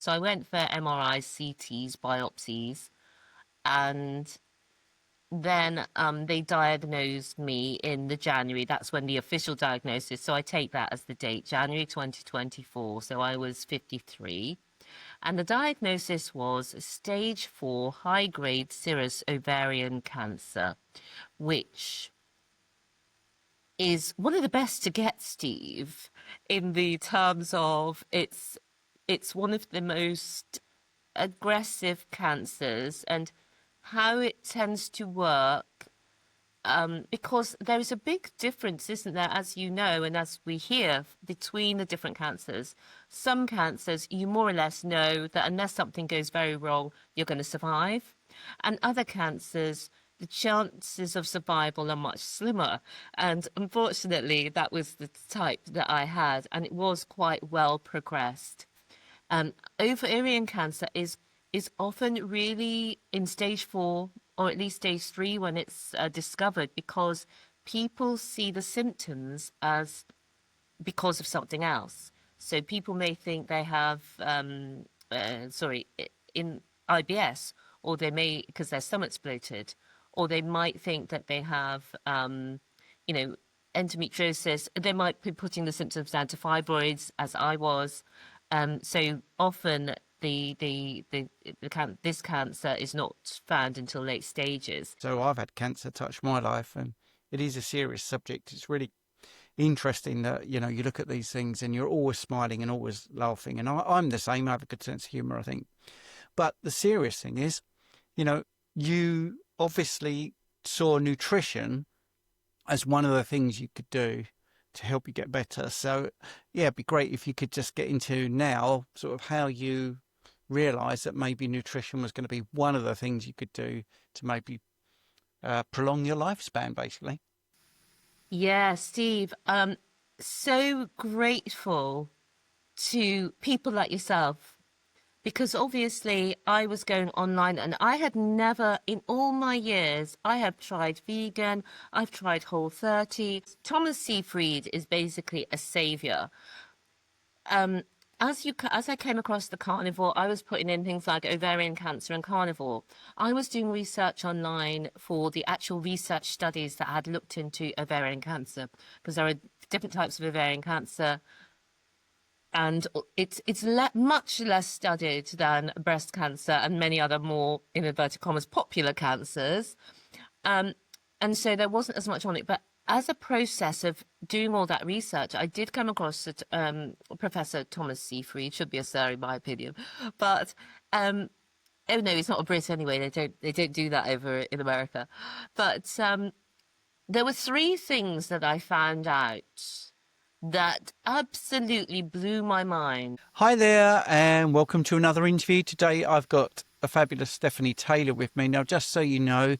So I went for MRIs, CTs, biopsies, and then they diagnosed me in the January. That's when the official diagnosis. So I take that as the date, January 2024. So I was 53. And the diagnosis was stage 4 high grade serous ovarian cancer, which is one of the best to get, Steve, in the terms of it's one of the most aggressive cancers, and how it tends to work, because there is a big difference, isn't there, as you know, and as we hear, between the different cancers. Some cancers, you more or less know that unless something goes very wrong, you're going to survive. And other cancers, the chances of survival are much slimmer. And unfortunately, that was the type that I had, and it was quite well progressed. Ovarian cancer is often really in stage 4 or at least stage 3 when it's discovered, because people see the symptoms as because of something else. So people may think they have, in IBS, or they may, because their stomach's bloated, or they might think that they have, you know, endometriosis. They might be putting the symptoms down to fibroids, as I was. So often this cancer is not found until late stages. So I've had cancer touch my life, and it is a serious subject. It's really interesting that, you look at these things and you're always smiling and always laughing. And I'm the same. I have a good sense of humor, I think. But the serious thing is, you obviously saw nutrition as one of the things you could do to help you get better. So, yeah, it'd be great if you could just get into now sort of how you realised that maybe nutrition was going to be one of the things you could do to maybe prolong your lifespan, basically. Yeah, Steve, so grateful to people like yourself, because obviously I was going online and I had never, in all my years, I have tried vegan, I've tried Whole30. Thomas Seyfried is basically a savior. As I came across the carnivore, I was putting in things like ovarian cancer and carnivore. I was doing research online for the actual research studies that had looked into ovarian cancer, because there are different types of ovarian cancer, and it's much less studied than breast cancer and many other more, in inverted commas, popular cancers. And so there wasn't as much on it. But as a process of doing all that research, I did come across Professor Thomas Seyfried, should be a sir in my opinion, but oh no, he's not a Brit anyway. They don't do that over in America. But there were 3 things that I found out that absolutely blew my mind. Hi there, and welcome to another interview. Today I've got a fabulous Stephanie Taylor with me. Now, just so you know,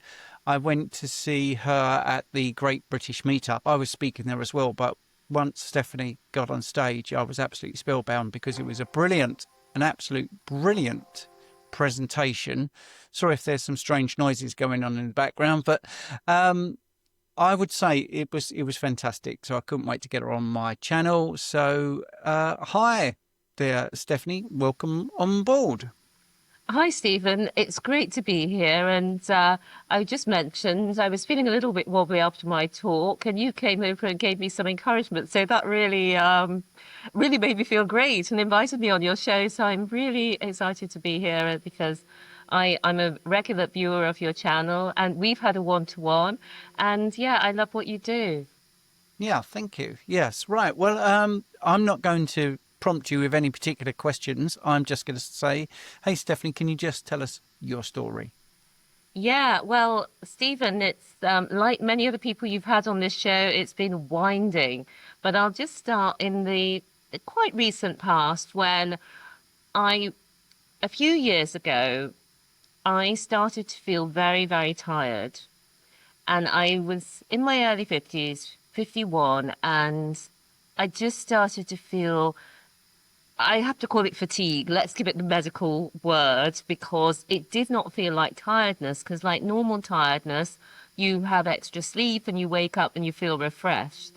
I went to see her at the Great British Meetup. I was speaking there as well, but once Stephanie got on stage, I was absolutely spellbound, because it was an absolute brilliant presentation. Sorry if there's some strange noises going on in the background, but I would say it was fantastic. So I couldn't wait to get her on my channel. So hi there, Stephanie. Welcome on board. Hi, Stephen. It's great to be here. And I just mentioned I was feeling a little bit wobbly after my talk, and you came over and gave me some encouragement. So that really, really made me feel great and invited me on your show. So I'm really excited to be here, because I'm a regular viewer of your channel, and we've had a one-to-one. And yeah, I love what you do. Yeah, thank you. Yes, right. Well, I'm not going to prompt you with any particular questions. I'm just going to say, hey, Stephanie, can you just tell us your story? Yeah, well, Stephen, it's like many other people you've had on this show, it's been winding. But I'll just start in the quite recent past, when a few years ago, I started to feel very, very tired. And I was in my early 50s, 51, and I just started to feel, I have to call it fatigue. Let's give it the medical word, because it did not feel like tiredness, because like normal tiredness, you have extra sleep and you wake up and you feel refreshed.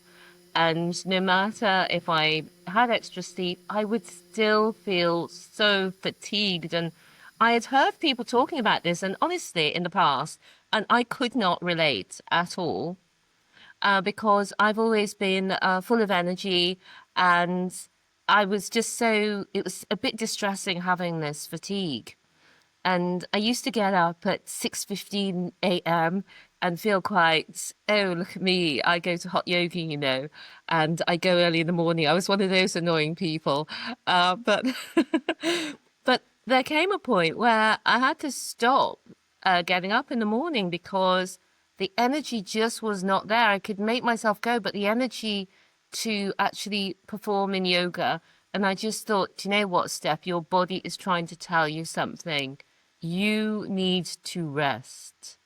And no matter if I had extra sleep, I would still feel so fatigued. And I had heard people talking about this, and honestly, in the past, and I could not relate at all because I've always been full of energy, and I was just so, it was a bit distressing having this fatigue. And I used to get up at 6:15 a.m. and feel quite, oh, look at me. I go to hot yoga, and I go early in the morning. I was one of those annoying people. But but there came a point where I had to stop getting up in the morning because the energy just was not there. I could make myself go, but the energy to actually perform in yoga. And I just thought, do you know what, Steph? Your body is trying to tell you something. You need to rest.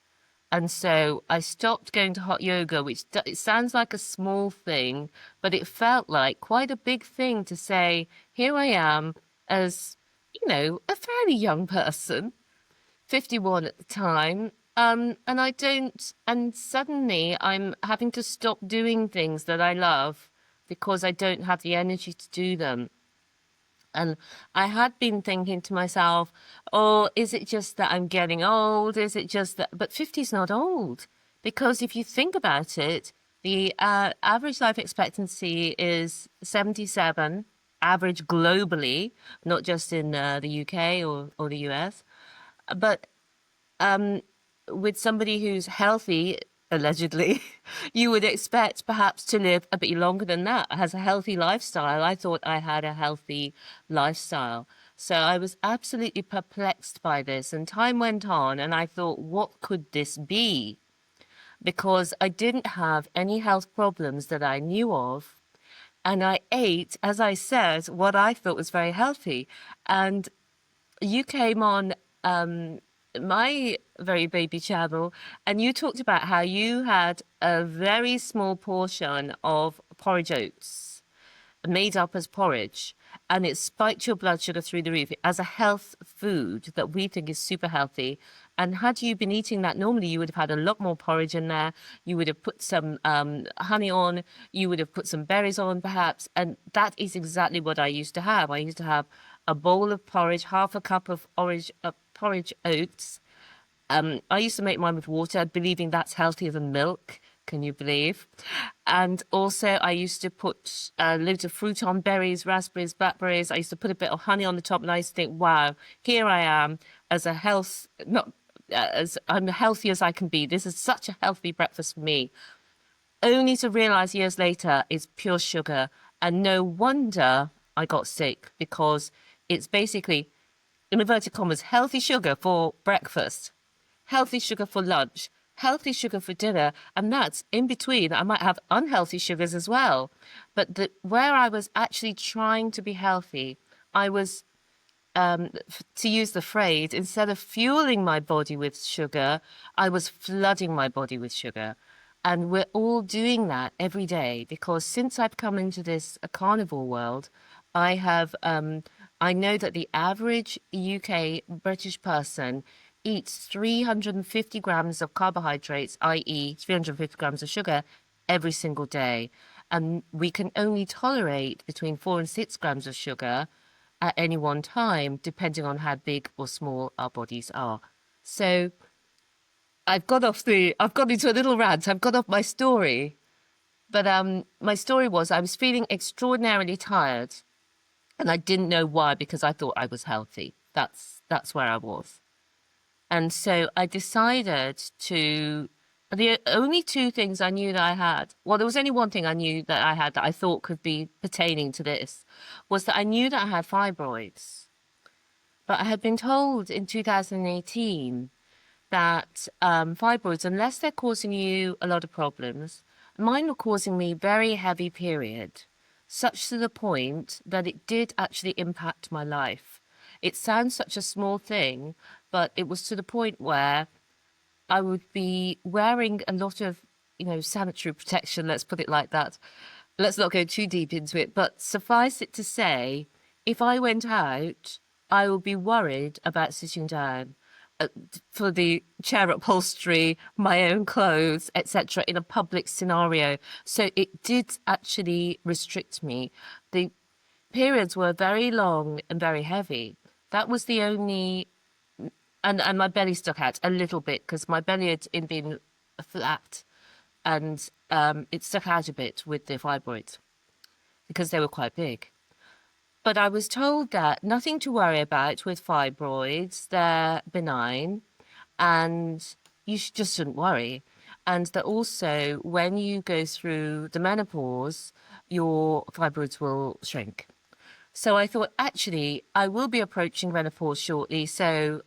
And so I stopped going to hot yoga, which it sounds like a small thing, but it felt like quite a big thing to say, here I am as, a fairly young person, 51 at the time. And I don't, and suddenly I'm having to stop doing things that I love because I don't have the energy to do them. And I had been thinking to myself, oh, is it just that I'm getting old? Is it just that? But 50 is not old because if you think about it, the average life expectancy is 77, average globally, not just in the UK or the US. But um, with somebody who's healthy, allegedly, you would expect perhaps to live a bit longer than that, has a healthy lifestyle. I thought I had a healthy lifestyle. So I was absolutely perplexed by this. And time went on, and I thought, what could this be? Because I didn't have any health problems that I knew of. And I ate, as I said, what I thought was very healthy. And you came on my very baby channel and you talked about how you had a very small portion of porridge oats made up as porridge and it spiked your blood sugar through the roof as a health food that we think is super healthy. And had you been eating that normally, you would have had a lot more porridge in there. You would have put some honey on. You would have put some berries on, perhaps. And that is exactly what I used to have. I used to have a bowl of porridge, half a cup of porridge oats. I used to make mine with water, believing that's healthier than milk. Can you believe? And also, I used to put loads of fruit on, berries, raspberries, blackberries. I used to put a bit of honey on the top, and I used to think, "Wow, here I am as a health, not as I'm healthy as I can be. This is such a healthy breakfast for me." Only to realize years later it's pure sugar, and no wonder I got sick because it's basically, in inverted commas, healthy sugar for breakfast, healthy sugar for lunch, healthy sugar for dinner, and that's in between. I might have unhealthy sugars as well. But where I was actually trying to be healthy, I was, to use the phrase, instead of fueling my body with sugar, I was flooding my body with sugar. And we're all doing that every day because since I've come into this carnivore world, I have, I know that the average UK British person eats 350 grams of carbohydrates, i.e., 350 grams of sugar, every single day. And we can only tolerate between 4 and 6 grams of sugar at any one time, depending on how big or small our bodies are. So I've gone into a little rant. I've got off my story. But my story was I was feeling extraordinarily tired and I didn't know why because I thought I was healthy. That's where I was. And so I decided to, the only two things I knew that I had, well, there was only one thing I knew that I had that I thought could be pertaining to this, was that I knew that I had fibroids. But I had been told in 2018 that fibroids, unless they're causing you a lot of problems, mine were causing me very heavy period, such to the point that it did actually impact my life. It sounds such a small thing, but it was to the point where I would be wearing a lot of, sanitary protection, let's put it like that. Let's not go too deep into it, but suffice it to say, if I went out, I would be worried about sitting down. for the chair upholstery, my own clothes, etc., in a public scenario. So it did actually restrict me. The periods were very long and very heavy. That was the only, and my belly stuck out a little bit because my belly had been flat, and it stuck out a bit with the fibroids because they were quite big. But I was told that nothing to worry about with fibroids, they're benign, and you just shouldn't worry. And that also, when you go through the menopause, your fibroids will shrink. So I thought, actually, I will be approaching menopause shortly. So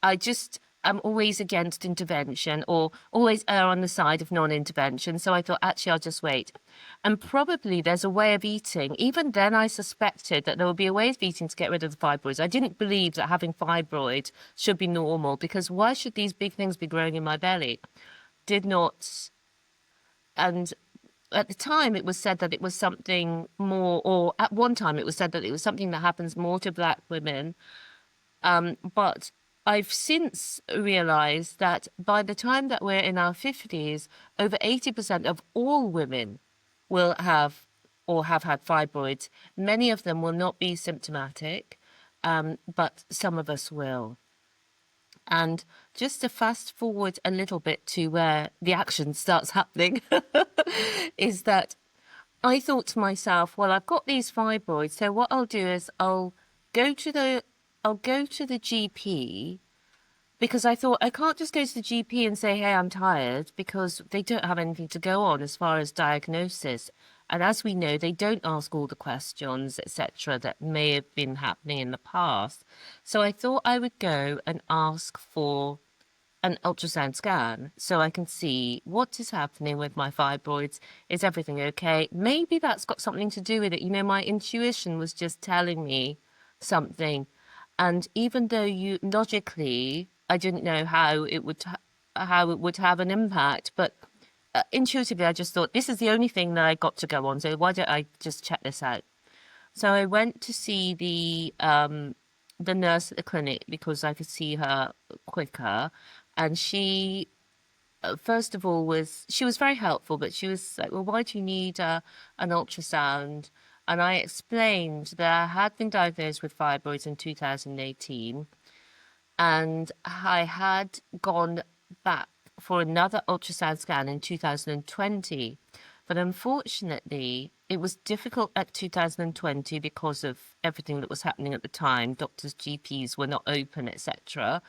I'm always against intervention or always err on the side of non-intervention. So I thought, actually, I'll just wait. And probably there's a way of eating. Even then, I suspected that there would be a way of eating to get rid of the fibroids. I didn't believe that having fibroids should be normal because why should these big things be growing in my belly? Did not. And at the time, it was said that it was something more, or at one time, it was said that it was something that happens more to Black women. But I've since realized that by the time that we're in our 50s, over 80% of all women will have or have had fibroids. Many of them will not be symptomatic, but some of us will. And just to fast forward a little bit to where the action starts happening, is that I thought to myself, well, I've got these fibroids, so what I'll do is go to the I'll go to the GP because I thought I can't just go to the GP and say, hey, I'm tired, because they don't have anything to go on as far as diagnosis. And as we know, they don't ask all the questions, etc., that may have been happening in the past. So I thought I would go and ask for an ultrasound scan so I can see what is happening with my fibroids. Is everything okay? Maybe that's got something to do with it. You know, my intuition was just telling me something. And even though you logically, I didn't know how it would have an impact, but intuitively, I just thought this is the only thing that I got to go on. So why don't I just check this out? So I went to see the nurse at the clinic because I could see her quicker, and she first of all she was very helpful, but she was like, well, why do you need an ultrasound? And I explained that I had been diagnosed with fibroids in 2018, and I had gone back for another ultrasound scan in 2020. But unfortunately, it was difficult at 2020 because of everything that was happening at the time. Doctors, GPs were not open, etc.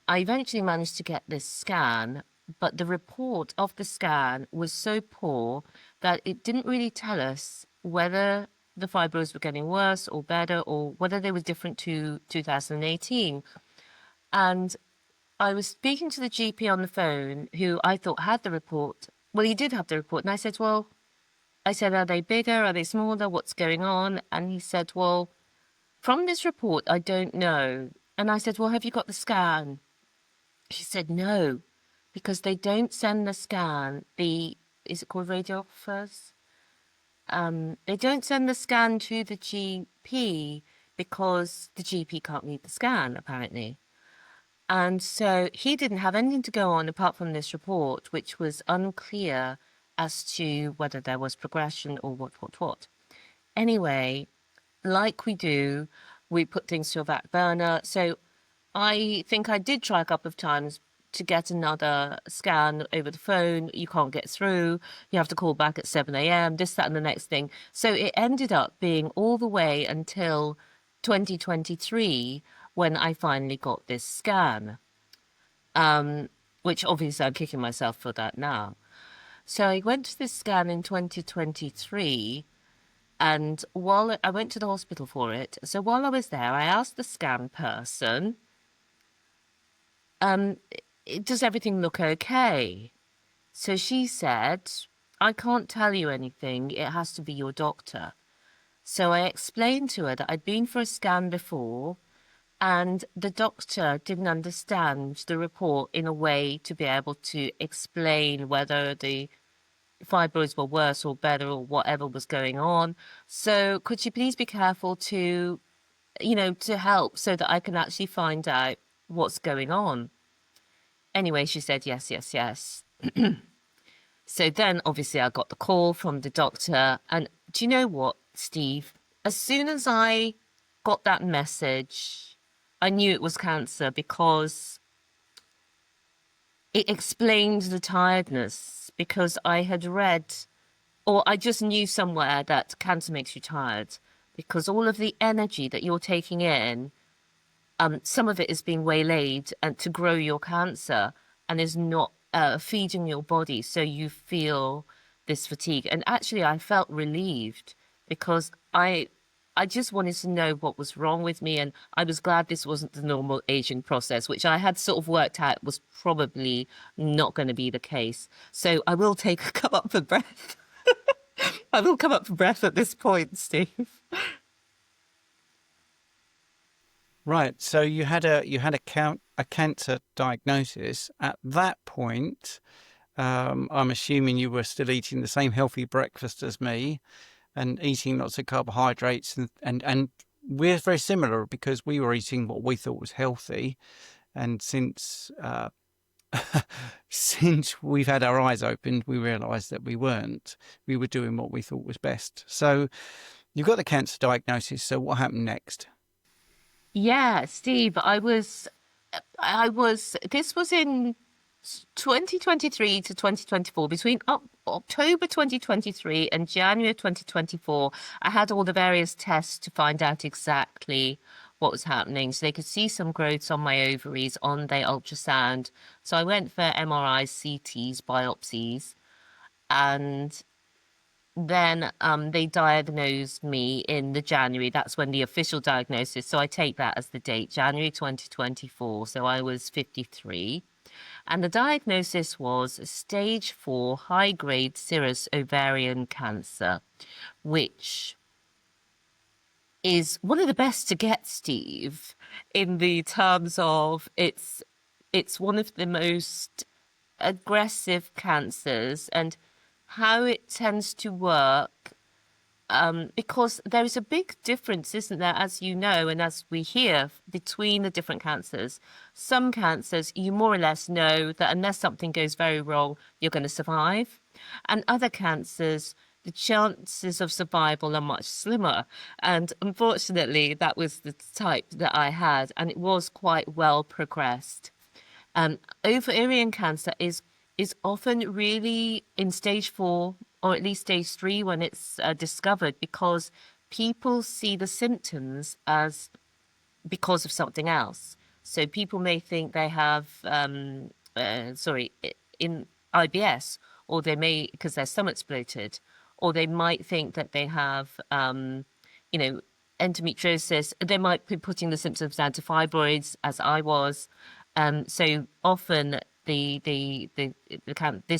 I eventually managed to get this scan, but the report of the scan was so poor that it didn't really tell us whether the fibroids were getting worse or better or whether they were different to 2018. And I was speaking to the GP on the phone who I thought had the report. Well, he did have the report. And I said, are they bigger? Are they smaller? What's going on? And he said, well, from this report, I don't know. And I said, well, have you got the scan? She said, no, because they don't send the scan. Is it called radiographers? They don't send the scan to the GP because the GP can't read the scan, apparently. And so he didn't have anything to go on apart from this report, which was unclear as to whether there was progression or what. Anyway, like we do, we put things to a back burner. So I think I did try a couple of times to get another scan over the phone. You can't get through. You have to call back at 7 a.m., this, that, and the next thing. So it ended up being all the way until 2023 when I finally got this scan, which obviously I'm kicking myself for that now. So I went to this scan in 2023, and while I went to the hospital for it, so while I was there, I asked the scan person, does everything look okay? So she said, I can't tell you anything. It has to be your doctor. So I explained to her that I'd been for a scan before, and the doctor didn't understand the report in a way to be able to explain whether the fibroids were worse or better or whatever was going on. So could you please be careful to help so that I can actually find out what's going on? Anyway, she said, yes, yes, yes. So then obviously I got the call from the doctor. And do you know what, Steve? As soon as I got that message, I knew it was cancer because it explained the tiredness. Because I had read, or I just knew somewhere that cancer makes you tired because all of the energy that you're taking in, some of it is being waylaid and to grow your cancer and is not feeding your body. So you feel this fatigue. And actually, I felt relieved because I just wanted to know what was wrong with me. And I was glad this wasn't the normal aging process, which I had sort of worked out was probably not going to be the case. So I will come up for breath. I will come up for breath at this point, Steve. Right. So you had a cancer diagnosis. At that point, I'm assuming you were still eating the same healthy breakfast as me and eating lots of carbohydrates and we're very similar because we were eating what we thought was healthy. And since we've had our eyes opened, we realised that we weren't. We were doing what we thought was best. So you got the cancer diagnosis. So what happened next? Yeah, Steve, this was in 2023 to 2024, between October 2023 and January 2024. I had all the various tests to find out exactly what was happening. So they could see some growths on my ovaries on their ultrasound. So I went for MRIs, CTs, biopsies, and then they diagnosed me in the January. That's when the official diagnosis. So I take that as the date, January 2024. So I was 53. And the diagnosis was stage 4 high grade serous ovarian cancer, which is one of the best to get, Steve, in the terms of it's one of the most aggressive cancers and how it tends to work, because there is a big difference, isn't there, as you know, and as we hear, between the different cancers. Some cancers, you more or less know that unless something goes very wrong, you're going to survive. And other cancers, the chances of survival are much slimmer. And unfortunately, that was the type that I had, and it was quite well progressed. Ovarian cancer is often really in stage 4 or at least stage 3 when it's discovered because people see the symptoms as because of something else. So people may think they have, in IBS, or they may, because their stomach's bloated, or they might think that they have, you know, endometriosis. They might be putting the symptoms down to fibroids, as I was. So often this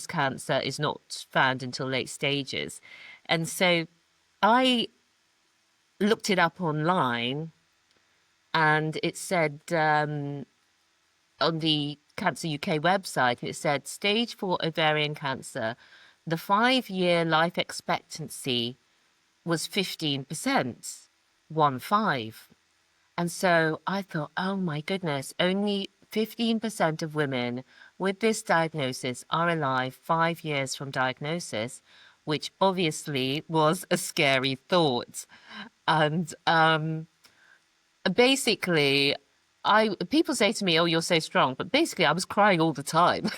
cancer is not found until late stages, and so I looked it up online, and it said on the Cancer UK website, it said stage 4 ovarian cancer, the 5-year life expectancy was 15%, 1-5. And so I thought, oh my goodness, only 15% of women with this diagnosis are alive 5 years from diagnosis, which obviously was a scary thought. And basically, people say to me, "Oh, you're so strong," but basically, I was crying all the time.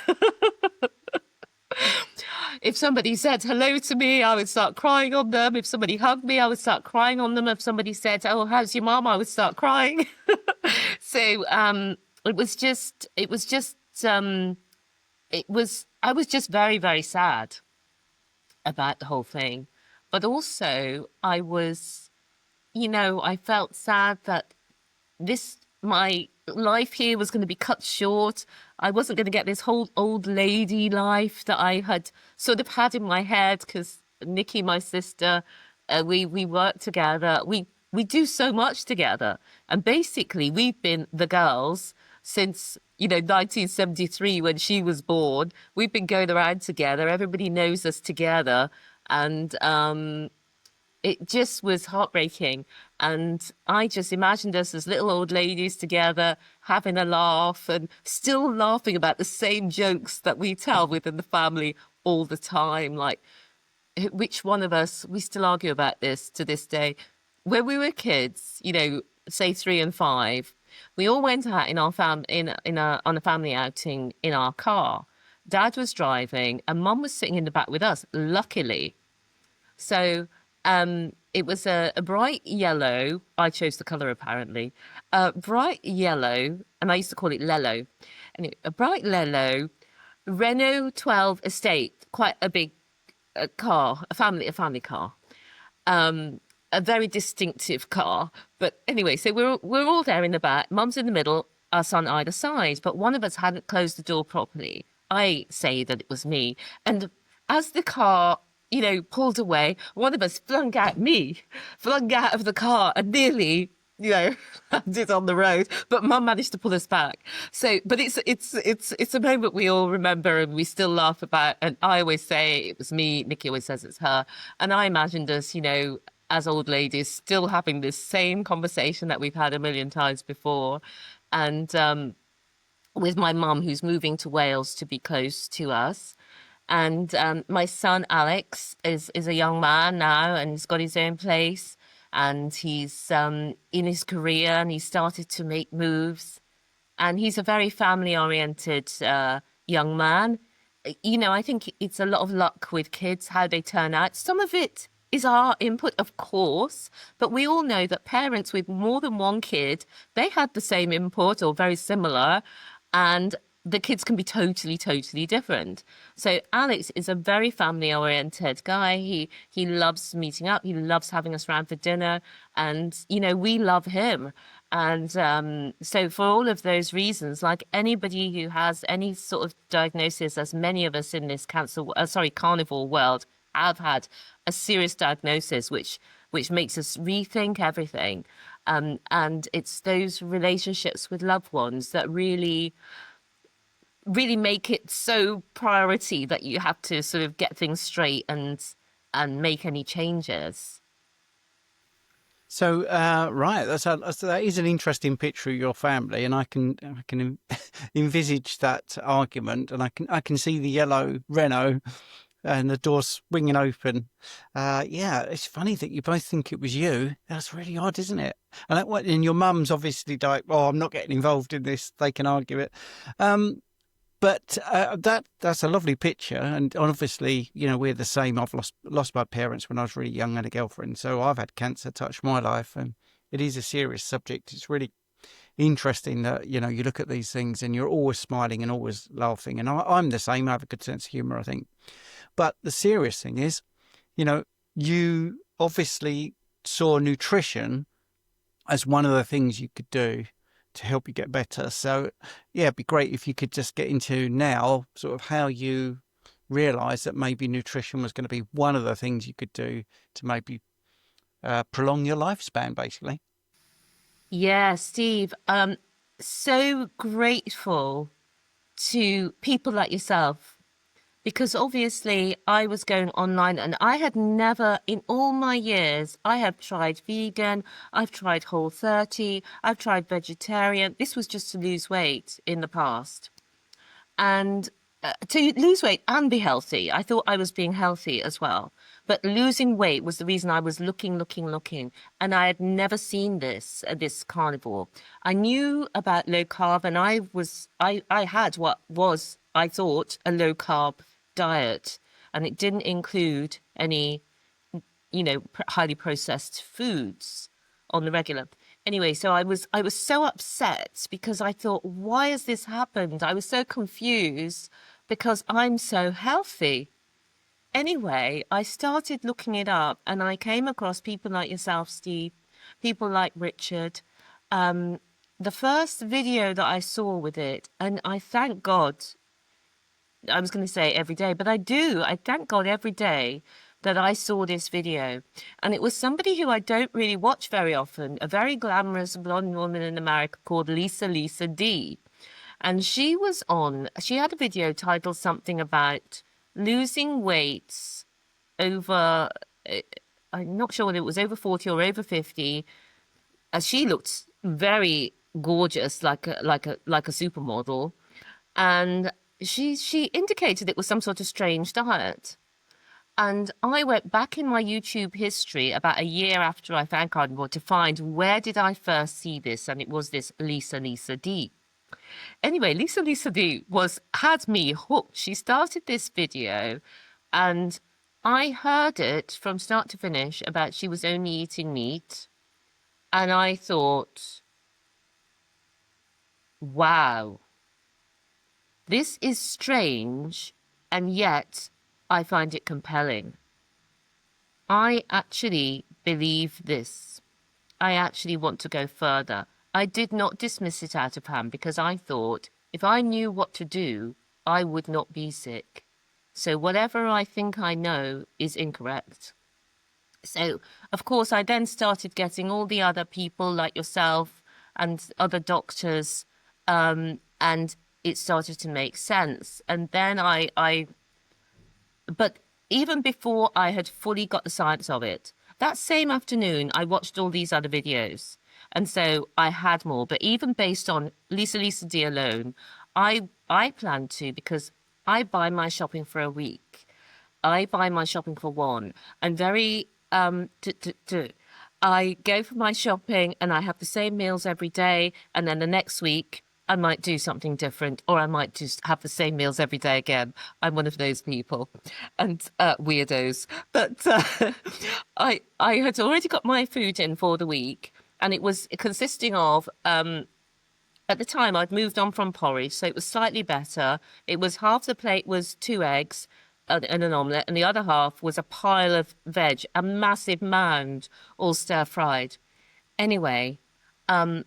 If somebody said hello to me, I would start crying on them. If somebody hugged me, I would start crying on them. If somebody said, "Oh, how's your mom?" I would start crying. So I was just very, very sad about the whole thing. But also I felt sad that my life here was going to be cut short. I wasn't going to get this whole old lady life that I had sort of had in my head because Nikki, my sister, we work together. We do so much together, and basically we've been the girls since 1973 when she was born. We've been going around together. Everybody knows us together, and it just was heartbreaking. And I just imagined us as little old ladies together, having a laugh and still laughing about the same jokes that we tell within the family all the time. Like, which one of us, we still argue about this to this day. When we were kids, say 3 and 5, we all went out in our on a family outing in our car. Dad was driving and Mum was sitting in the back with us, luckily. So it was a bright yellow. I chose the color apparently. Bright yellow, and I used to call it Lello. Anyway, a bright Lello Renault 12 Estate, quite a big car, a family car. A very distinctive car. But anyway, so we're all there in the back. Mum's in the middle, us on either side. But one of us hadn't closed the door properly. I say that it was me. And as the car, pulled away, one of us flung out of the car and nearly, landed on the road. But Mum managed to pull us back. So, but it's a moment we all remember and we still laugh about. And I always say it was me. Nikki always says it's her. And I imagined us, as old ladies, still having this same conversation that we've had a million times before. And with my mum, who's moving to Wales to be close to us. And my son Alex is a young man now, and he's got his own place, and he's in his career, and he started to make moves, and he's a very family oriented young man. I think it's a lot of luck with kids how they turn out. Some of it is our input, of course, but we all know that parents with more than one kid, they had the same input or very similar, and the kids can be totally, totally different. So Alex is a very family-oriented guy. He loves meeting up. He loves having us around for dinner, and we love him. And so for all of those reasons, like anybody who has any sort of diagnosis, as many of us in this carnivore world have had a serious diagnosis, which makes us rethink everything. And it's those relationships with loved ones that really make it so priority that you have to sort of get things straight and make any changes. So, right, that is an interesting picture of your family, and I can envisage that argument, and I can see the yellow Renault and the door swinging open. Yeah, it's funny that you both think it was you. That's really odd, isn't it? And your mum's obviously like, "Oh, I'm not getting involved in this." They can argue it. But that's a lovely picture, and obviously, we're the same. I've lost my parents when I was really young and a girlfriend, so I've had cancer touch my life, and it is a serious subject. It's really interesting that you look at these things and you're always smiling and always laughing, and I'm the same. I have a good sense of humour, I think. But the serious thing is, you obviously saw nutrition as one of the things you could do to help you get better. So, yeah, it'd be great if you could just get into now sort of how you realised that maybe nutrition was going to be one of the things you could do to maybe prolong your lifespan, basically. Yeah, Steve, so grateful to people like yourself, because obviously I was going online and I had never, in all my years, I have tried vegan, I've tried Whole30, I've tried vegetarian. This was just to lose weight in the past. And to lose weight and be healthy. I thought I was being healthy as well. But losing weight was the reason I was looking. And I had never seen this carnivore. I knew about low carb, and I had what was, I thought, a low carb diet. And it didn't include any, highly processed foods on the regular. Anyway, so I was so upset because I thought, why has this happened? I was so confused because I'm so healthy. Anyway, I started looking it up and I came across people like yourself, Steve, people like Richard. The first video that I saw with it, and I thank God, I was going to say every day, but I do. I thank God every day that I saw this video. And it was somebody who I don't really watch very often, a very glamorous blonde woman in America called Lisa D. And she had a video titled something about losing weight over I'm not sure whether it was over 40 or over 50. She looked very gorgeous, like a supermodel, and she indicated it was some sort of strange diet. And I went back in my YouTube history about a year after I found Carnivore to find where did I first see this, and it was this Lisa D. Anyway, Lisa D had me hooked. She started this video, and I heard it from start to finish about she was only eating meat, and I thought, wow, this is strange, and yet I find it compelling. I actually believe this. I actually want to go further. I did not dismiss it out of hand because I thought if I knew what to do, I would not be sick. So whatever I think I know is incorrect. So, of course, I then started getting all the other people like yourself and other doctors, and it started to make sense. And then but even before I had fully got the science of it, that same afternoon, I watched all these other videos. And so I had more. But even based on Lisa D alone, I plan to, because I buy my shopping for a week. I buy my shopping for one. I'm very I go for my shopping and I have the same meals every day, and then the next week I might do something different, or I might just have the same meals every day again. I'm one of those people, and weirdos. But I had already got my food in for the week, and it was consisting of at the time, I'd moved on from porridge, so it was slightly better. It was half the plate was 2 eggs and an omelette, and the other half was a pile of veg, a massive mound, all stir fried. Anyway, I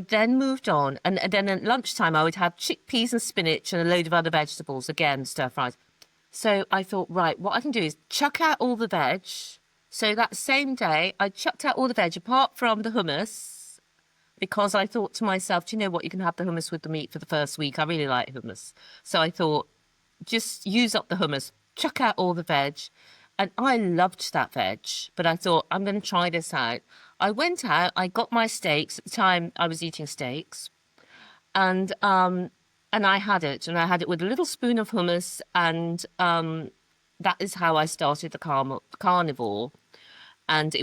then moved on, and then at lunchtime, I would have chickpeas and spinach and a load of other vegetables, again, stir fried. So I thought, right, what I can do is chuck out all the veg. So that same day, I chucked out all the veg apart from the hummus because I thought to myself, do you know what? You can have the hummus with the meat for the first week. I really like hummus. So I thought, just use up the hummus, chuck out all the veg. And I loved that veg, but I thought, I'm going to try this out. I went out, I got my steaks. At the time, I was eating steaks. And I had it, and I had it with a little spoon of hummus, and that is how I started the carnivore. And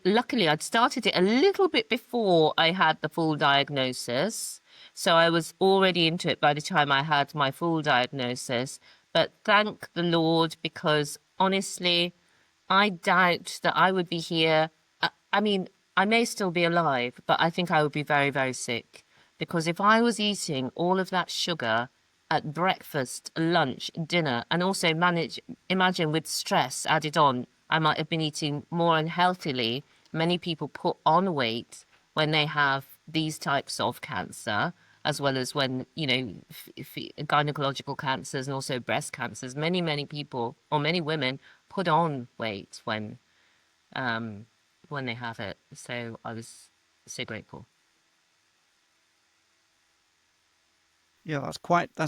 luckily I'd started it a little bit before I had the full diagnosis. So I was already into it by the time I had my full diagnosis. But thank the Lord, because honestly, I doubt that I would be here. I mean, I may still be alive, but I think I would be very, very sick. Because if I was eating all of that sugar at breakfast, lunch, dinner, and also imagine with stress added on, I might have been eating more unhealthily. Many people put on weight when they have these types of cancer, as well as when, gynecological cancers and also breast cancers. Many people, or many women, put on weight when they have it. So I was so grateful. Yeah, that's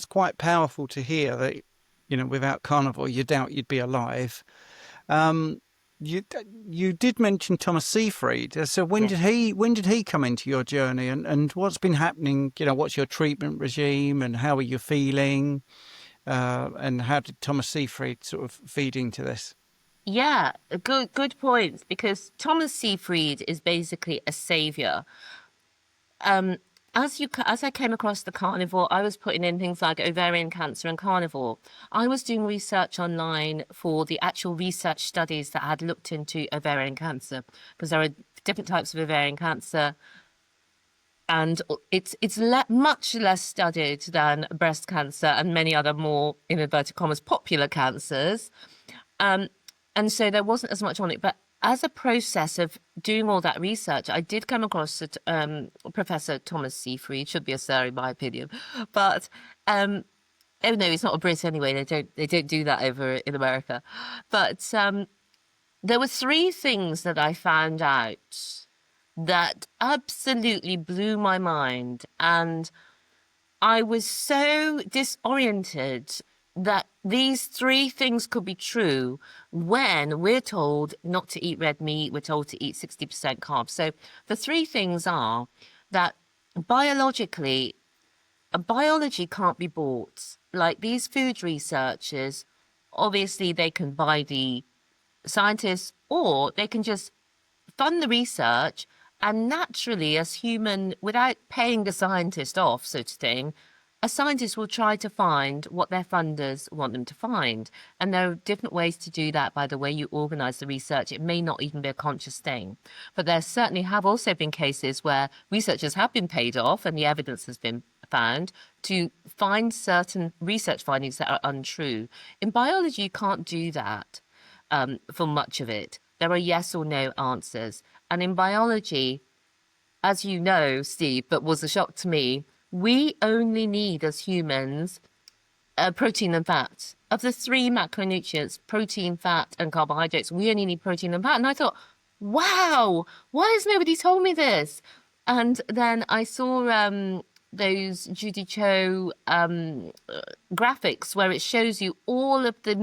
quite powerful to hear that, without carnivore, you doubt you'd be alive. Um, you did mention Thomas Seyfried. So Yes. when did he come into your journey, and what's been happening? What's your treatment regime, and how are you feeling? And how did Thomas Seyfried sort of feed into this? Yeah, good point, because Thomas Seyfried is basically a savior. Um, as I came across the carnivore, I was putting in things like ovarian cancer and carnivore. I was doing research online for the actual research studies that had looked into ovarian cancer, because there are different types of ovarian cancer, and it's much less studied than breast cancer and many other more, in inverted commas, popular cancers. And so there wasn't as much on it. But as a process of doing all that research, I did come across Professor Thomas Seyfried, should be a sir in my opinion. But oh no, he's not a Brit anyway. They don't do that over in America. But there were three things that I found out that absolutely blew my mind, and I was so disoriented that these three things could be true when we're told not to eat red meat, we're told to eat 60% carbs. So the three things are that biologically, biology can't be bought. Like these food researchers, obviously they can buy the scientists or they can just fund the research and naturally as human without paying the scientist off so to thing, a scientist will try to find what their funders want them to find, and there are different ways to do that by the way you organize the research. It may not even be a conscious thing, but there certainly have also been cases where researchers have been paid off and the evidence has been found to find certain research findings that are untrue. In biology you can't do that for much of it. There are yes or no answers. And in biology, as you know, Steve, but was a shock to me, we only need as humans protein and fat. Of the three macronutrients, protein, fat, and carbohydrates, we only need protein and fat. And I thought, wow, why has nobody told me this? And then I saw those Judy Cho graphics where it shows you all of the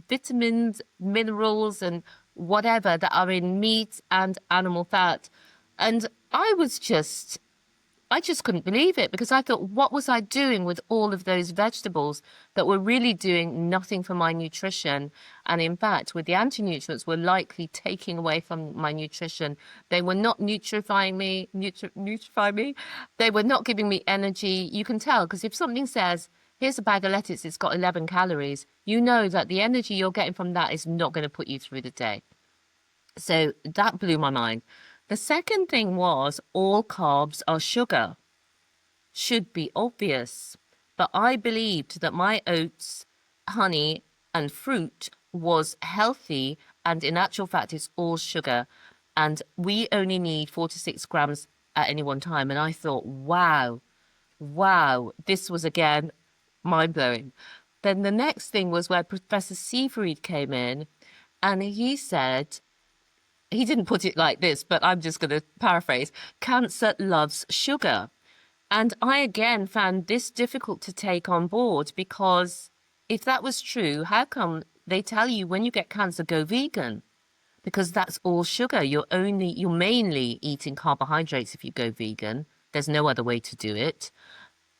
vitamins, minerals, and whatever that are in meat and animal fat. And I just couldn't believe it because I thought, what was I doing with all of those vegetables that were really doing nothing for my nutrition? And in fact, with the anti-nutrients, were likely taking away from my nutrition. They were not nutrifying me. They were not giving me energy. You can tell because if something says, here's a bag of lettuce, it's got 11 calories, you know that the energy you're getting from that is not going to put you through the day. So that blew my mind. The second thing was all carbs are sugar. Should be obvious. But I believed that my oats, honey, and fruit was healthy, and in actual fact, it's all sugar. And we only need 4 to 6 grams at any one time. And I thought, wow, this was again mind blowing. Then the next thing was where Professor Seyfried came in, and he said, he didn't put it like this, but I'm just going to paraphrase. Cancer loves sugar. And I again found this difficult to take on board because if that was true, how come they tell you when you get cancer, go vegan? Because that's all sugar. You're mainly eating carbohydrates if you go vegan. There's no other way to do it.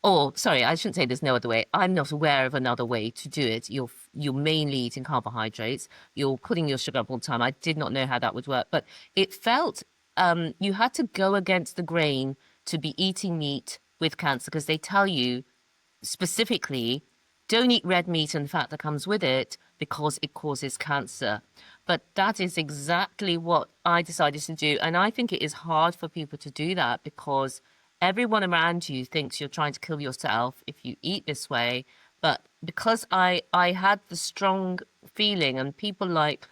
Or, sorry, I shouldn't say there's no other way. I'm not aware of another way to do it. You're mainly eating carbohydrates. You're putting your sugar up all the time. I did not know how that would work, but it felt you had to go against the grain to be eating meat with cancer because they tell you specifically don't eat red meat and fat that comes with it because it causes cancer. But that is exactly what I decided to do. And I think it is hard for people to do that because everyone around you thinks you're trying to kill yourself if you eat this way. But because I had the strong feeling, and people like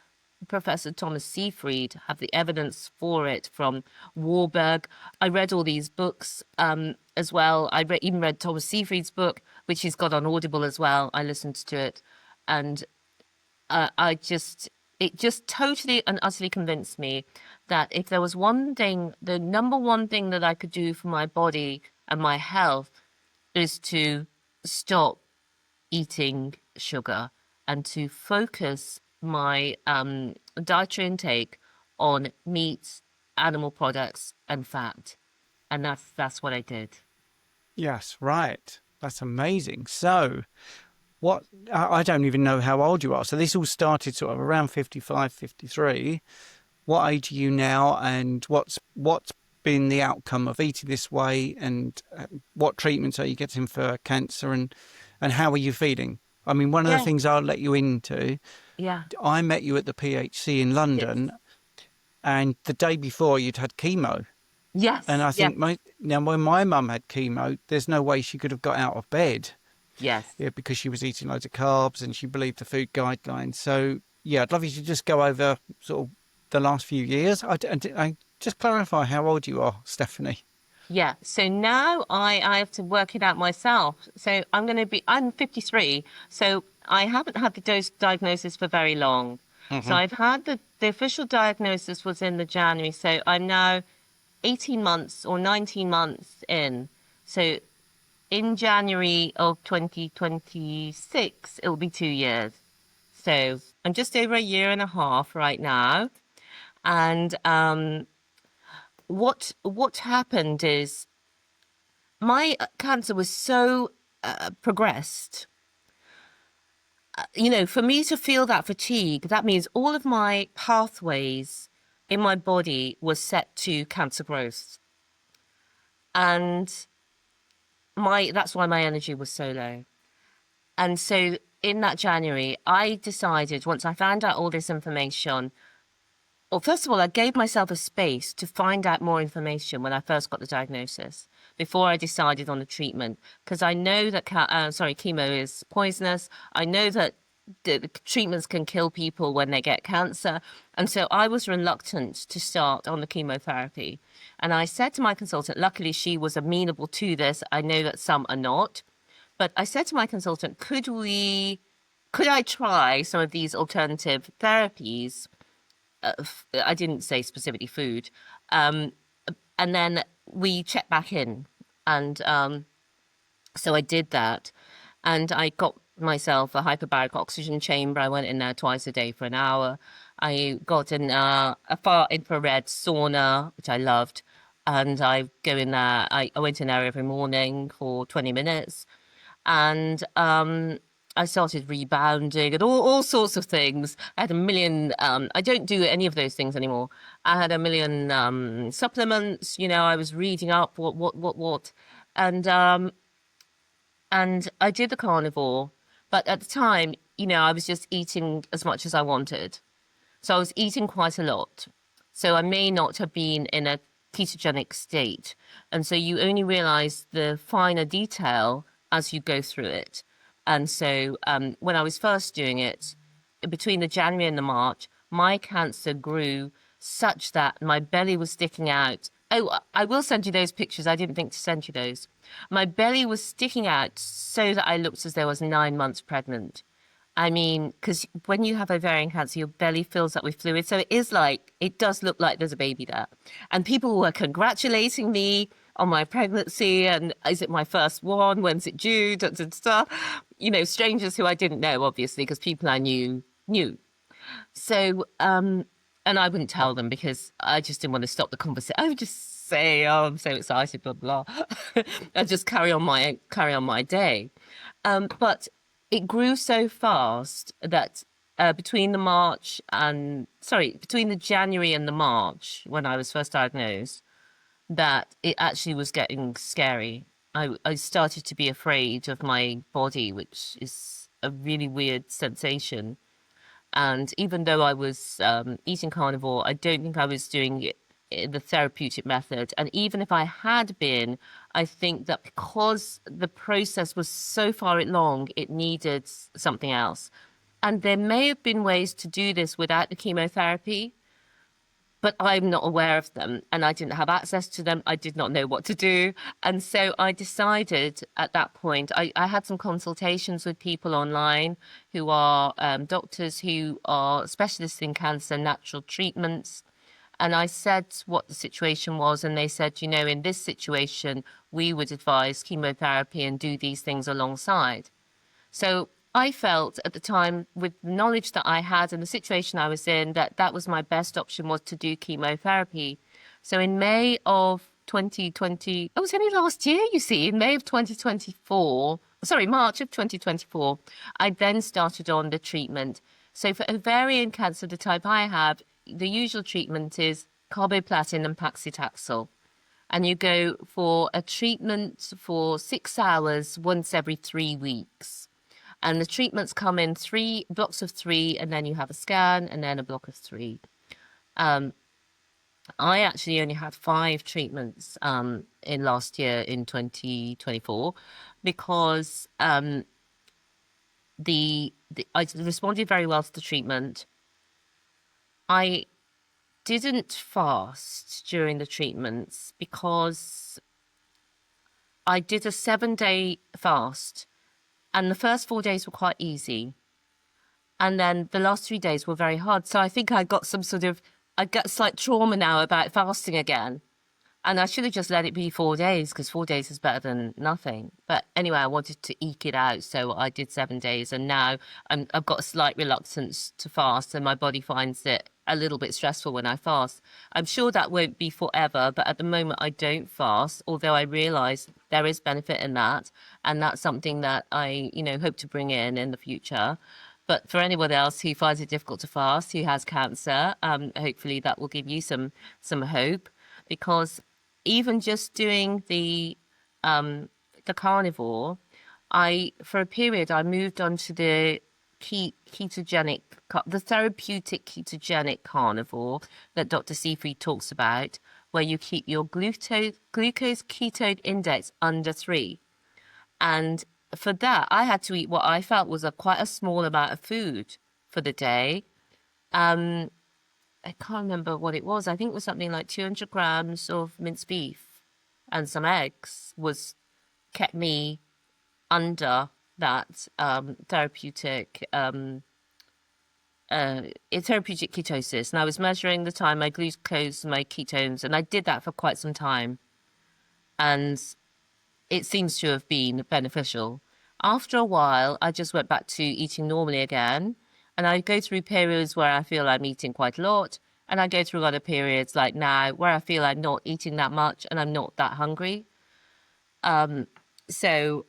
Professor Thomas Seyfried have the evidence for it from Warburg. I read all these books as well. Even read Thomas Seyfried's book, which he's got on Audible as well. I listened to it, and it just totally and utterly convinced me that if there was one thing, the number one thing that I could do for my body and my health is to stop eating sugar and to focus my dietary intake on meat, animal products, and fat. And that's what I did. Yes, right. That's amazing. So, what I don't even know how old you are. So this all started sort of around 55, 53. What age are you now, and what's been the outcome of eating this way, and what treatments are you getting for cancer, and how are you feeling? I mean, one of the things I'll let you into, I met you at the PHC in London, and the day before you'd had chemo. Yes. And I think now when my mum had chemo, there's no way she could have got out of bed. Yes. Yeah, because she was eating loads of carbs and she believed the food guidelines. So, yeah, I'd love you to just go over sort of the last few years. I just clarify how old you are, Stephanie. Yeah. So now I have to work it out myself. So I'm 53. So I haven't had the diagnosis for very long. So I've had the official diagnosis was in the January. So I'm now 18 months or 19 months in. So in January of 2026, it will be 2 years. So I'm just over a year and a half right now. And what happened is my cancer was so progressed. For me to feel that fatigue, that means all of my pathways in my body was set to cancer growth. And that's why my energy was so low. And so in that January, I decided once I found out all this information, well, first of all, I gave myself a space to find out more information when I first got the diagnosis before I decided on the treatment. Because I know that, chemo is poisonous. I know that the treatments can kill people when they get cancer. And so I was reluctant to start on the chemotherapy. And I said to my consultant, luckily she was amenable to this. I know that some are not. But I said to my consultant, could I try some of these alternative therapies? I didn't say specifically food. Um, and then we checked back in. And so I did that. And I got myself a hyperbaric oxygen chamber. I went in there twice a day for an hour. I got a far infrared sauna, which I loved. And I go in there. I went in there every morning for 20 minutes. And I started rebounding and all sorts of things. I had a million, I don't do any of those things anymore. I had a million supplements, I was reading up what. And and I did the carnivore, but at the time, I was just eating as much as I wanted. So I was eating quite a lot. So I may not have been in a ketogenic state. And so you only realize the finer detail as you go through it. And so when I was first doing it, between the January and the March, my cancer grew such that my belly was sticking out. Oh, I will send you those pictures. I didn't think to send you those. My belly was sticking out so that I looked as though I was 9 months pregnant. I mean, because when you have ovarian cancer, your belly fills up with fluid. So it does look like there's a baby there. And people were congratulating me on my pregnancy. And is it my first one? When's it due? Da, da, da. Strangers who I didn't know, obviously, because people I knew. So, and I wouldn't tell them because I just didn't want to stop the conversation. I would just say, "Oh, I'm so excited," blah blah. And just carry on my day. But it grew so fast that between the January and the March when I was first diagnosed, that it actually was getting scary. I started to be afraid of my body, which is a really weird sensation. And even though I was eating carnivore, I don't think I was doing it in the therapeutic method. And even if I had been, I think that because the process was so far along, it needed something else. And there may have been ways to do this without the chemotherapy, but I'm not aware of them and I didn't have access to them. I did not know what to do. And so I decided at that point, I had some consultations with people online who are doctors who are specialists in cancer, natural treatments. And I said what the situation was. And they said, in this situation, we would advise chemotherapy and do these things alongside. So I felt at the time, with the knowledge that I had and the situation I was in, that was my best option, was to do chemotherapy. So in May of 2020, it was only last year, you see, in May of 2024, March of 2024, I then started on the treatment. So for ovarian cancer, the type I have, the usual treatment is carboplatin and paclitaxel. And you go for a treatment for 6 hours once every 3 weeks. And the treatments come in 3 blocks of 3, and then you have a scan, and then a block of 3. I actually only had 5 treatments in last year in 2024 because I responded very well to the treatment. I didn't fast during the treatments because I did a 7-day fast. And the first 4 days were quite easy. And then the last 3 days were very hard. So I think I got slight trauma now about fasting again. And I should have just let it be 4 days because 4 days is better than nothing. But anyway, I wanted to eke it out. So I did 7 days. And now I've got a slight reluctance to fast. And my body finds it a little bit stressful when I fast. I'm sure that won't be forever. But at the moment, I don't fast, although I realize there is benefit in that. And that's something that I, hope to bring in the future. But for anyone else who finds it difficult to fast, who has cancer, hopefully that will give you some hope, because even just doing the carnivore, I for a period I moved on to the the therapeutic ketogenic carnivore that Dr. Seyfried talks about, where you keep your glucose ketone index under 3. And for that, I had to eat what I felt was quite a small amount of food for the day. Um, I can't remember what it was. I think it was something like 200 grams of minced beef and some eggs was kept me under that therapeutic ketosis. And I was measuring the time, my glucose, my ketones, and I did that for quite some time. And it seems to have been beneficial. After a while, I just went back to eating normally again. And I go through periods where I feel I'm eating quite a lot. And I go through other periods like now where I feel I'm not eating that much and I'm not that hungry. So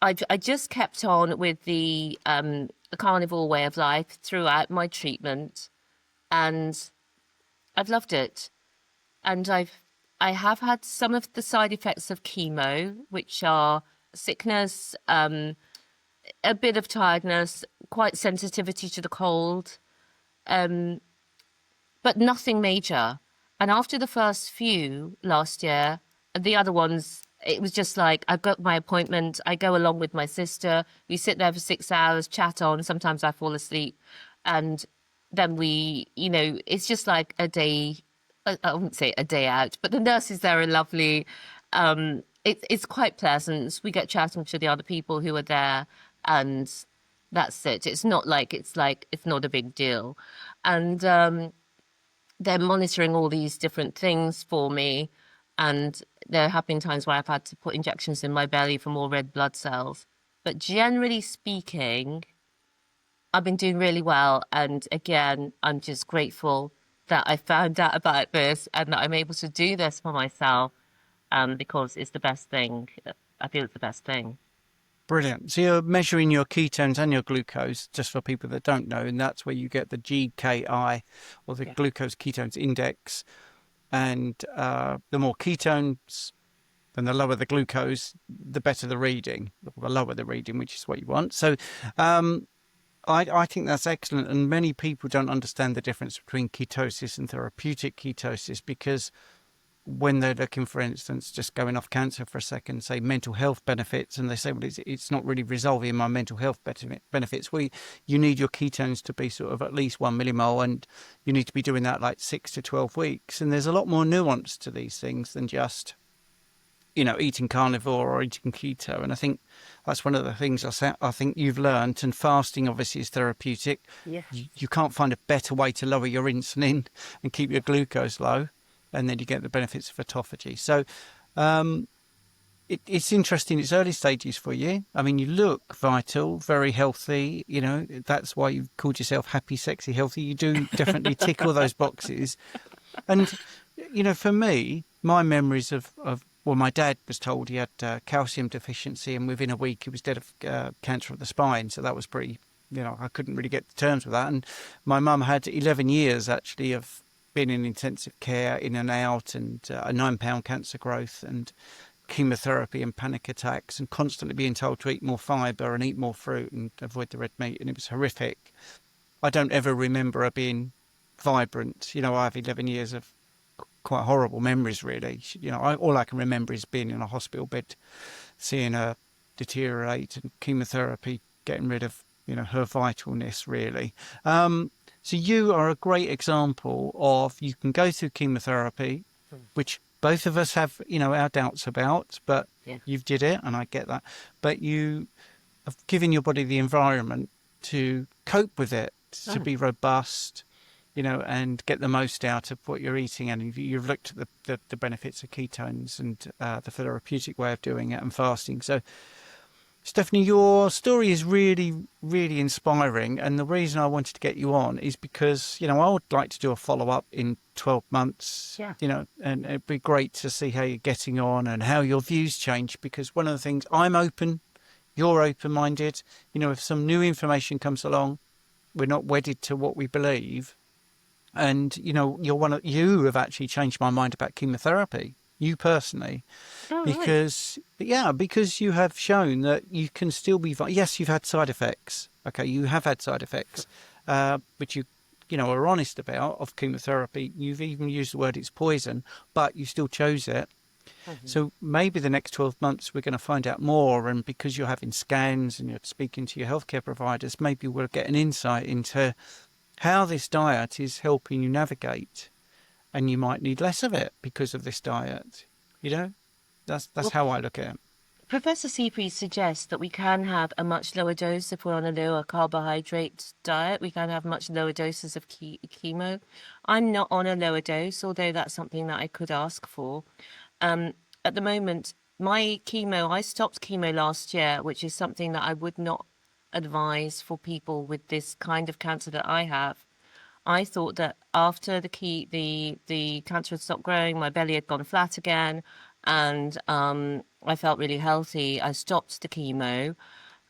I just kept on with the carnivore way of life throughout my treatment. And I've loved it. And I have had some of the side effects of chemo, which are sickness, a bit of tiredness, quite sensitivity to the cold, but nothing major. And after the first few last year, the other ones, it was just like I've got my appointment, I go along with my sister, we sit there for 6 hours, chat on, sometimes I fall asleep, and then it's just like a day. I wouldn't say a day out, but the nurses there are lovely. It's quite pleasant. We get chatting to the other people who are there, and that's it. It's not like it's not a big deal, and they're monitoring all these different things for me, and there have been times where I've had to put injections in my belly for more red blood cells. But generally speaking, I've been doing really well. And again, I'm just grateful that I found out about this and that I'm able to do this for myself, because it's the best thing. I feel it's the best thing. Brilliant. So you're measuring your ketones and your glucose, just for people that don't know, and that's where you get the GKI, or the glucose ketones index. And the more ketones and the lower the glucose, the better the reading, or the lower the reading, which is what you want. So I think that's excellent. And many people don't understand the difference between ketosis and therapeutic ketosis, because when they're looking, for instance, just going off cancer for a second, say mental health benefits, and they say, well, it's not really resolving my mental health benefits. You need your ketones to be sort of at least 1 millimole, and you need to be doing that like 6 to 12 weeks. And there's a lot more nuance to these things than just, eating carnivore or eating keto. And I think that's one of the things I think you've learned. And fasting obviously is therapeutic. Yeah. You can't find a better way to lower your insulin and keep your glucose low, and then you get the benefits of autophagy. So it's interesting. It's early stages for you. I mean, you look vital, very healthy. That's why you've called yourself happy, sexy, healthy. You do definitely tick all those boxes. And, for me, my memories of well, my dad was told he had calcium deficiency, and within a week he was dead of cancer of the spine. So that was pretty, I couldn't really get to terms with that. And my mum had 11 years, actually, of been in intensive care, in and out, and a 9-pound cancer growth, and chemotherapy and panic attacks, and constantly being told to eat more fibre and eat more fruit and avoid the red meat. And it was horrific. I don't ever remember her being vibrant. I have 11 years of quite horrible memories, really. All I can remember is being in a hospital bed, seeing her deteriorate, and chemotherapy getting rid of, her vitalness, really. So you are a great example of, you can go through chemotherapy, which both of us have, our doubts about, but you've did it, and I get that. But you have given your body the environment to cope with it, to be robust, and get the most out of what you're eating. And you've looked at the benefits of ketones and the therapeutic way of doing it and fasting. So, Stephanie, your story is really, really inspiring. And the reason I wanted to get you on is because, I would like to do a follow-up in 12 months, Yeah. and it'd be great to see how you're getting on and how your views change. Because one of the things, I'm open, you're open-minded. If some new information comes along, we're not wedded to what we believe. And, you have actually changed my mind about chemotherapy, you personally. Oh, right. Because you have shown that you can still be. Yes, you've had side effects. Okay, you have had side effects, which you are honest about of chemotherapy. You've even used the word it's poison, but you still chose it. So maybe the next 12 months we're going to find out more, and because you're having scans and you're speaking to your healthcare providers, maybe we'll get an insight into how this diet is helping you navigate, and you might need less of it because of this diet. That's Well, how I look at it. Professor Seyfried suggests that we can have a much lower dose if we're on a lower carbohydrate diet. We can have much lower doses of chemo. I'm not on a lower dose, although that's something that I could ask for. At the moment, I stopped chemo last year, which is something that I would not advise for people with this kind of cancer that I have. I thought that after the cancer had stopped growing, my belly had gone flat again, and I felt really healthy. I stopped the chemo.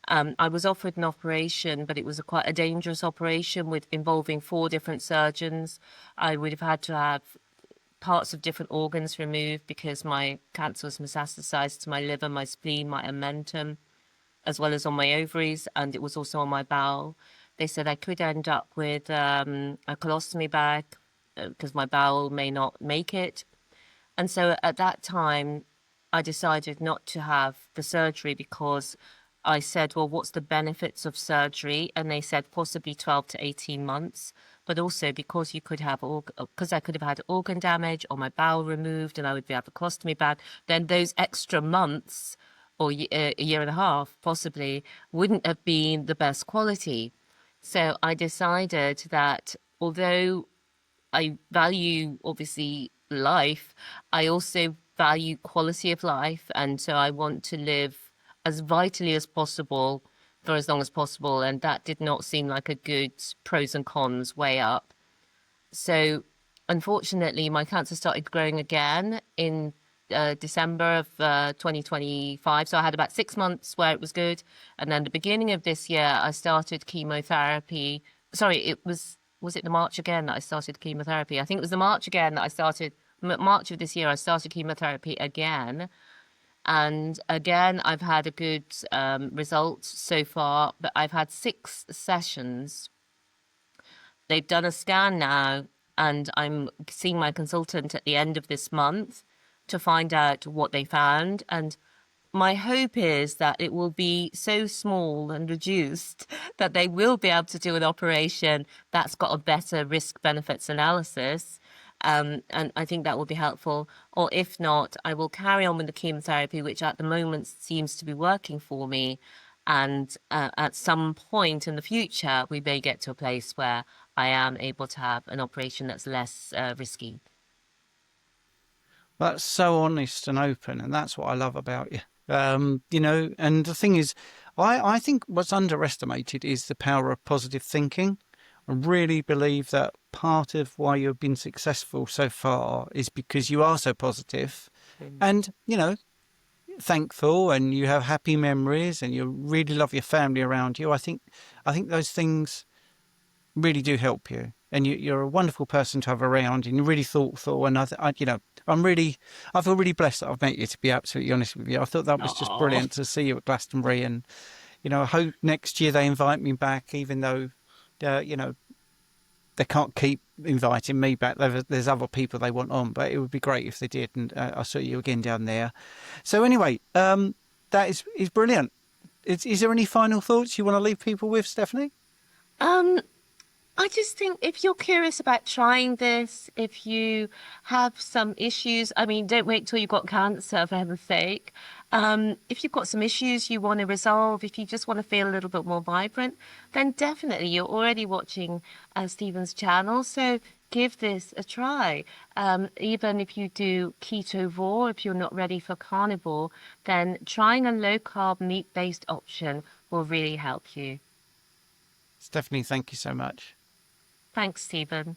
I was offered an operation, but it was quite a dangerous operation with involving 4 different surgeons. I would have had to have parts of different organs removed because my cancer was metastasized to my liver, my spleen, my omentum, as well as on my ovaries, and it was also on my bowel. They said I could end up with a colostomy bag because my bowel may not make it. And so at that time, I decided not to have the surgery because I said, well, what's the benefits of surgery? And they said possibly 12 to 18 months, but also because because I could have had organ damage or my bowel removed and I would be have a colostomy bag, then those extra months or a year and a half possibly wouldn't have been the best quality. So I decided that although I value obviously life, I also value quality of life. And so I want to live as vitally as possible for as long as possible. And that did not seem like a good pros and cons way up. So unfortunately, my cancer started growing again in December of 2025. So I had about 6 months where it was good. And then the beginning of this year, I started chemotherapy. Sorry, was it the March again that I started chemotherapy? I think it was the March again that I started, March of this year, I started chemotherapy again. And again, I've had a good result so far, but I've had 6 sessions. They've done a scan now, and I'm seeing my consultant at the end of this month to find out what they found. And my hope is that it will be so small and reduced that they will be able to do an operation that's got a better risk benefits analysis. And I think that will be helpful. Or if not, I will carry on with the chemotherapy, which at the moment seems to be working for me. And at some point in the future, we may get to a place where I am able to have an operation that's less risky. That's so honest and open, and that's what I love about you. And the thing is, I think what's underestimated is the power of positive thinking. I really believe that part of why you've been successful so far is because you are so positive and, thankful, and you have happy memories and you really love your family around you. I think those things really do help you. And you're a wonderful person to have around, and you're really thoughtful. And I feel really blessed that I've met you, to be absolutely honest with you. I thought that was just Oh, brilliant to see you at Glastonbury. And, I hope next year they invite me back, even though, they can't keep inviting me back. There's other people they want on, but it would be great if they did. And I'll see you again down there. So anyway, that is brilliant. Is there any final thoughts you want to leave people with, Stephanie? um, I just think if you're curious about trying this, if you have some issues, I mean, don't wait till you've got cancer, for heaven's sake. If you've got some issues you want to resolve, if you just want to feel a little bit more vibrant, then definitely you're already watching Stephen's channel. So give this a try. Even if you do ketovore, if you're not ready for carnivore, then trying a low carb meat based option will really help you. Stephanie, thank you so much. Thanks, Stephen.